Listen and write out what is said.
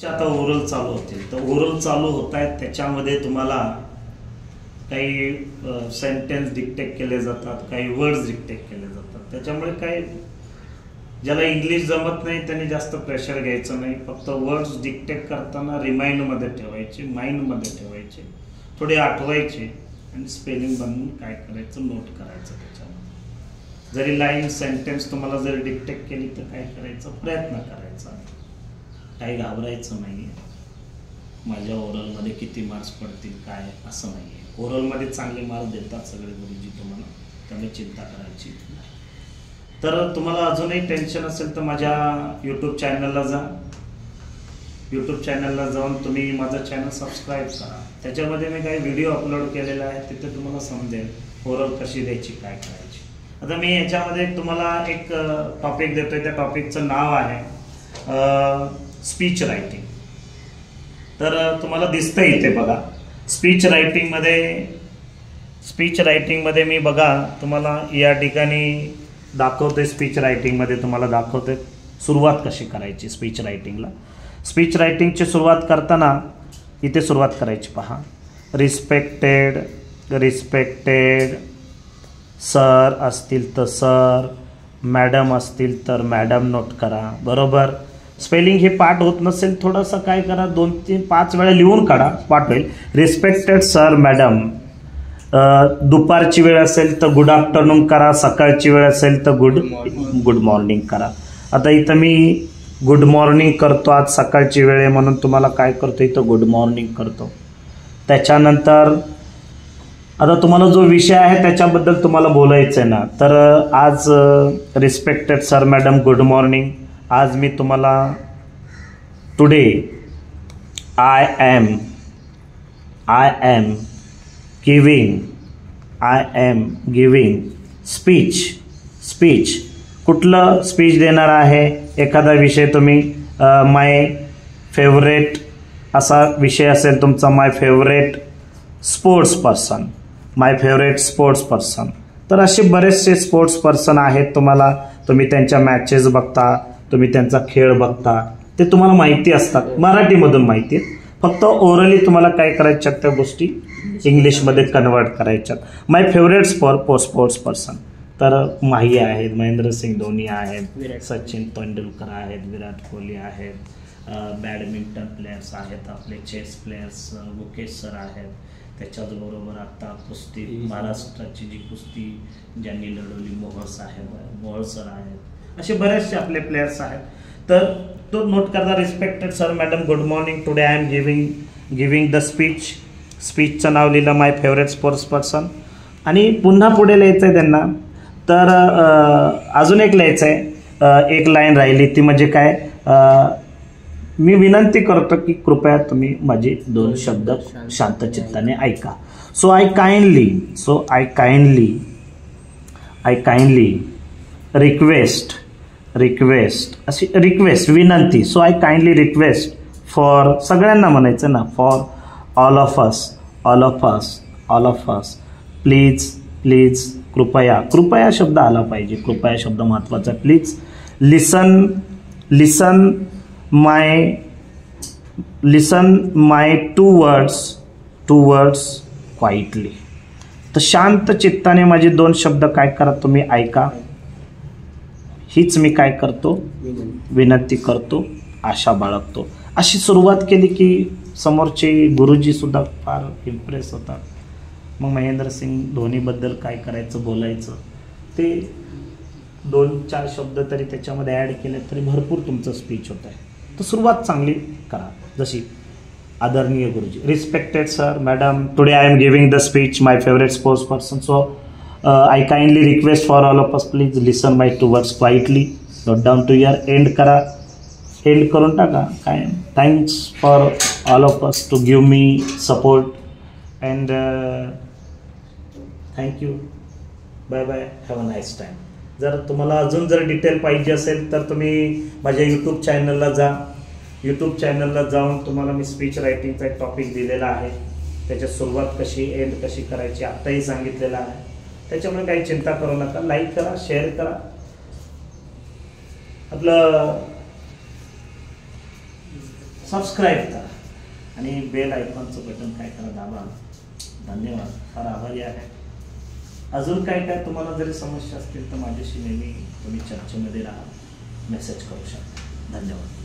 आता ओरल चालू होतील तर ओरल चालू होत आहेत त्याच्यामध्ये तुम्हाला काही सेंटेन्स डिक्टेट केले जातात, काही वर्ड्स डिक्टेट केले जातात. त्याच्यामुळे काय ज्याला इंग्लिश जमत नाही त्यांनी जास्त प्रेशर घ्यायचं नाही. फक्त वर्ड्स डिक्टेट करताना रिमाइंडमध्ये ठेवायचे, माइंडमध्ये ठेवायचे, थोडे आठवायचे आणि स्पेलिंग बनवून काय करायचं नोट करायचं. त्याच्यामध्ये जरी लाईन सेंटेन्स तुम्हाला जर डिक्टेट केली तर काय करायचं प्रयत्न करायचा, काही घाबरायचं नाही आहे. माझ्या ओरलमध्ये किती मार्क्स पडतील काय असं नाही आहे. ओरलमध्ये चांगले मार्क्स देतात सगळे गुरुजी तुम्हाला, त्यामुळे चिंता करायची नाही. तर तुम्हाला अजूनही टेन्शन असेल तर माझ्या यूट्यूब चॅनलला जा. यूट्यूब चॅनलला जाऊन तुम्ही माझं चॅनल सबस्क्राईब करा. त्याच्यामध्ये मी काही व्हिडिओ अपलोड केलेला आहे, तिथे तुम्हाला समजेल ओरल कशी द्यायची, काय करायची. आता मी याच्यामध्ये तुम्हाला एक टॉपिक देतोय. त्या टॉपिकचं नाव आहे स्पीच रायटिंग. तर तुम्हाला दिसतं इथे बघा स्पीच रायटिंगमध्ये मी बघा तुम्हाला या ठिकाणी दाखवते. स्पीच रायटिंगमध्ये तुम्हाला दाखवते सुरुवात कशी करायची स्पीच रायटिंगला. स्पीच रायटिंगची सुरुवात करताना इथे सुरुवात करायची पहा. रिस्पेक्टेड सर असतील तर सर, मॅडम असतील तर मॅडम नोट करा. बरोबर. स्पेलिंग हे पाठ होत नसेल थोडंसं काय करा, 2-3-5 वेळा लिहून काढा, पाठ होईल. Respected sir madam. दुपारची वेळ असेल तर गुड आफ्टरनून करा, सकाळची वेळ असेल तर गुड मॉर्निंग करा. आता इथं मी गुड मॉर्निंग करतो, आज सकाळची वेळ आहे म्हणून तुम्हाला काय करतो इथं गुड मॉर्निंग करतो. त्याच्यानंतर आता तुम्हाला जो विषय आहे त्याच्याबद्दल तुम्हाला बोलायचं आहे ना, तर आज respected sir madam good morning. आज मी तुम्हाला today I am giving speech. कुठलं स्पीच देणार आहे, एखादा विषय तुम्ही माय फेवरेट असा विषय असेल तुमचा, माय फेवरेट स्पोर्ट्स पर्सन. तर असे बरेचसे स्पोर्ट्स पर्सन आहेत तुम्ही त्यांच्या मॅचेस बघता, तुम्ही त्यांचा खेळ बघता, ते तुम्हाला माहिती असतात, मराठीमधून माहिती आहेत. फक्त ओरली तुम्हाला काय करायच्यात त्या गोष्टी इंग्लिशमध्ये कन्वर्ट करायच्यात. माय फेवरेट स्पोर्ट्स पर्सन तर माही आहेत, महेंद्रसिंग धोनी आहेत, सचिन तेंडुलकर आहेत, विराट कोहली आहेत, बॅडमिंटन प्लेयर्स आहेत आपले, चेस प्लेयर्स मुकेश सर आहेत. त्याच्याचबरोबर आता कुस्ती, महाराष्ट्राची जी कुस्ती ज्यांनी लढवली मोहोळ सर आहेत. असे बरेचसे आपले प्लेयर्स आहेत. तर तो नोट करता. Respected sir madam good morning. Today I am giving the स्पीचचं नाव लिहिलं माय फेवरेट स्पोर्ट्स पर्सन. आणि पुन्हा पुढे लिहायचं आहे त्यांना. तर अजून एक लिहायचं आहे, एक लाईन राहिली ती म्हणजे काय, मी विनंती करतो की कृपया तुम्ही माझे 2 शब्द शांत चित्ताने ऐका. सो आय काइंडली रिक्वेस्ट अशी रिक्वेस्ट विनंती. So I kindly request for सगळ्यांना म्हणायचं ना, for all of us please कृपया शब्द आला पाहिजे. कृपया शब्द महत्वाचा. Please listen my two words quietly. तर शांत चित्ताने माझे 2 शब्द काय करा तुम्ही ऐका. हीच मी काय करतो, विनंती करतो, आशा बाळगतो. अशी सुरुवात केली की समोरचे गुरुजी सुद्धा फार इम्प्रेस होतात. मग महेंद्रसिंग धोनीबद्दल काय करायचं, बोलायचं, ते 2-4 शब्द तरी त्याच्यामध्ये ॲड केले तरी भरपूर तुमचं स्पीच होत आहे. तर सुरुवात चांगली करा. जशी आदरणीय गुरुजी, respected sir madam, today I am giving the speech my favourite sports person. So I kindly request for all of us please listen my 2 words quietly. Note down to ear. End करा, end करून टाका. काय thanks for all of us to give me support and thank you. Bye bye. Have a nice time. जर तुम्हाला अजून जर detail पाहिजे असेल तर तुम्ही माझ्या यूट्यूब चॅनलला जा. यूट्यूब चॅनलला जाऊन तुम्हाला मी स्पीच रायटिंगचा एक टॉपिक दिलेला आहे. त्याच्यात सुरुवात कशी, एंड कशी करायची आत्ताही सांगितलेलं आहे. त्याच्यामुळे काही चिंता करू नका. लाईक करा, शेअर करा. आपलं सबस्क्राईब करा आणि बेल आयकॉनचं बटन काय करा, दाबा. धन्यवाद, फार आभारी आहे. अजून काय तुम्हाला जरी समस्या असतील तर माझ्याशी नेहमी तुम्ही चर्चेमध्ये राहा, मेसेज करू शकता. धन्यवाद.